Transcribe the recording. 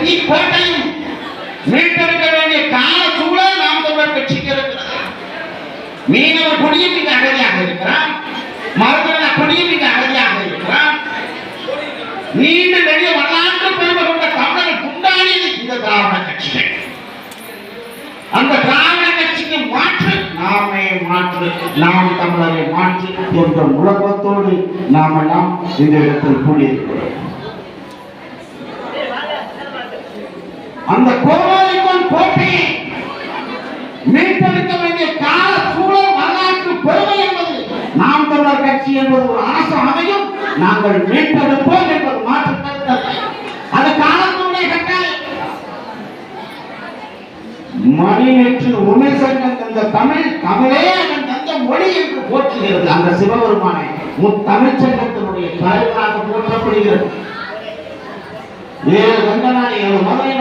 செஞ்சி கோட்டையும் மீட்டெடுக்க வேண்டிய கால சூழல் நாம் தமிழர் கட்சிக்கு இருக்கிறது. மீனவர் கொடியும் மிக அகதியாக இருக்கிறான், மருத்துவ கொடியும் மிக அகதியாக இருக்கிறான். நீண்ட நெடிய வரலாற்று பெருமை கொண்ட தமிழர் குண்டாடியது இந்த திராவிட கட்சிகள். அந்த திராவிட கட்சிக்கு மாற்று நாமே மாற்று, நாம் தமிழரை மாற்று என்ற முழக்கத்தோடு நாம் எல்லாம் இந்த இடத்தில் கூடியிருக்கிறோம். அந்த கோவாலிக்கோன் கோட்டையை மீட்டெடுக்க வேண்டிய கால சூழல் வரலாற்று பெருமை என்பது நாம் தமிழர் கட்சி என்பது ஒரு அரசு அமையும். நாங்கள் மீட்டெடுப்போம் என்பது மாற்று கருத்து. அது காலத்துடைய கட்டாயம். மணிநேற்று உமைசங்கன் தந்த தமிழே அவன் தந்த மொழி என்று போற்றுகிறது. அந்த சிவபெருமானை முத்தமிழ் சங்கத்தினுடைய தலைவராக போற்றப்படுகிறது. 7 கண்டநாடு 7 மதுரை